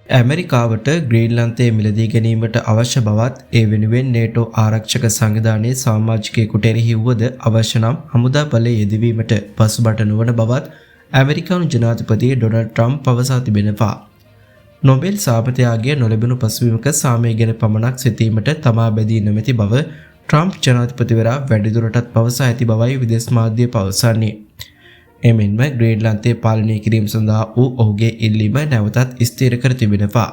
ඇමරිකාවට ග්‍රීන්ලන්තයේ මිලදී ගැනීමට අවශ්‍ය බවත් ඒ වෙනුවෙන් නේටෝ ආරක්ෂක සංවිධානයේ සමාජිකයෙකුට එරෙහි වුවද අවශ්‍ය නම් හමුදා බලය යෙදවීමට පසුබට නොවන බවත් ඇමරිකානු ජනාධිපති ඩොනල්ඩ් ට්‍රම්ප් පවසා තිබෙනවා. නොබෙල් සාපතයාගේ නොලැබුණු පසුබිමක සාමය ගැන පමණක් සිතීමට තමා බැදී නොමැති බව ට්‍රම්ප් ජනාධිපතිවරයා වැඩිදුරටත් පවසා ඇති බවයි විදේශ මාධ්‍ය පවසන්නේ. එමෙන්ම ග්‍රීන්ලන්තයේ පාලනය කිරීම සඳහා වූ ඔහුගේ ඉල්ලීම නැවතත් ස්ථිර කර තිබෙනවා.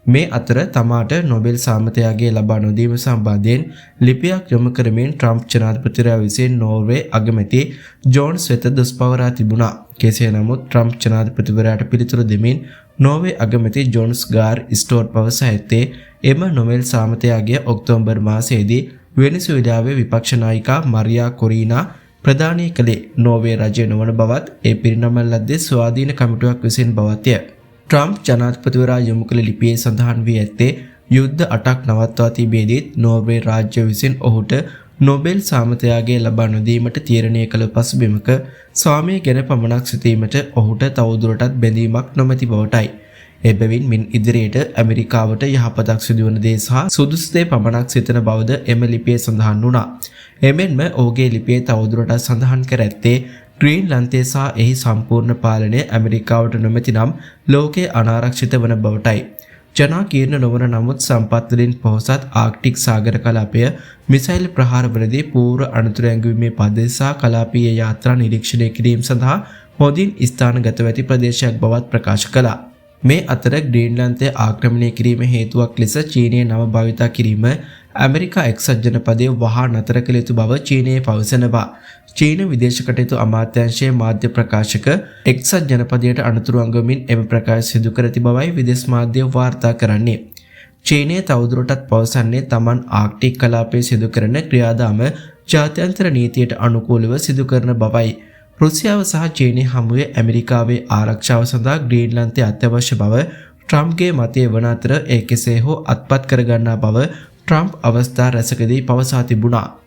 මේ අතර තමාට නොබෙල් සාමතයාගේ ලබා නොදීම සම්බන්ධයෙන් ලිපියක් යොමු කරමින් ට්‍රම්ප් ජනාධිපතිවරයා විසින් නෝර්වේ අගමැති ජෝන්ස් වෙත දොස් පවරා තිබුණා. කෙසේ නමුත් ට්‍රම්ප් ජනාධිපතිවරයාට පිළිතුරු දෙමින් නෝර්වේ අගමැති ජෝන්ස් ගාර් ස්ටෝර් පවසා ඇත්තේ එම නොබෙල් සාමතයාගේ ඔක්තෝබර් මාසයේදී වෙනිසුවෙලාවේ විපක්ෂ නායිකා මරියා කොරීනා ප්‍රධානය කළේ නෝර්වේ රජය නොවන බවත් ඒ පිරිනමන ලද්දේ ස්වාධීන කමිටුවක් විසින් බවත්ය. ට්‍රම්ප් ජනාධිපතිවරයා යොමු කළ ලිපියේ සඳහන් වී ඇත්තේ යුද්ධ 8ක් නවත්වා තිබෙද්දීත් නෝර්වේ රාජ්‍ය විසින් ඔහුට නොබෙල් සාමතයාගේ ලබා නොදීමට තීරණය කළ පසුබිමක ස්වාමිය ගැන පමණක් සිතීමට ඔහුට තවදුරටත් බැඳීමක් නොමැති බවටයි. එබැවින් මින් ඉදිරියට ඇමරිකාවට යහපතක් සිදුවන දේ සහ සුදුසු දේ පමණක් සිතන බවද එම ලිපියේ සඳහන් වුණා. එමෙන්ම ඔහුගේ ලිපියේ තවදුරටත් සඳහන් කර ඇත්තේ ග්‍රීන්ලන්තයේ සහ එහි සම්පූර්ණ පාලනය ඇමරිකාවට නොමැති නම් ලෝකයේ අනාරක්ෂිත වන බවටයි. ජනාකීර්ණ නොවන නමුත් සම්පත් වලින් පොහොසත් ආක්ටික් සාගර කලාපය මිසයිල් ප්‍රහාරවලදී පූර්ව අනතුරු ඇඟවීමේ පද්ධති සහ කලාපීය යාත්‍රා නිරීක්ෂණය කිරීම සඳහා හොඳින් ස්ථානගතව ඇති ප්‍රදේශයක් බවත් ප්‍රකාශ කළා. මේ අතර ග්‍රීන්ලන්තය ආක්‍රමණය කිරීම හේතුවක් ලෙස චීනයේ නම භාවිතා කිරීම ඇමරිකා එක්සත් ජනපදයේ වහා නතර කළ යුතු බව චීනයේ පවසනවා. චීන විදේශ කටයුතු අමාත්‍යාංශයේ මාධ්‍ය ප්‍රකාශක එක්සත් ජනපදයට අනතුරු අංගමින් එම ප්‍රකාශ සිදු කර ඇති බවයි විදේශ මාධ්‍ය වාර්තා කරන්නේ. චීනය තවදුරටත් පවසන්නේ තමන් ආක්ටික් කලාපයේ සිදු කරන ක්‍රියාදාම ජාත්‍යන්තර නීතියට අනුකූලව සිදු කරන බවයි. රුසියාව සහ චීනය හමුවේ ඇමරිකාවේ ආරක්ෂාව සඳහා ග්‍රීන්ලන්තය අත්‍යවශ්‍ය බව ට්‍රම්ප්ගේ මතය වන අතර ඒ කෙසේ හෝ අත්පත් කරගන්නා බව ට්‍රම්ප් අවස්ථා රැසකදී පවසා තිබුණා.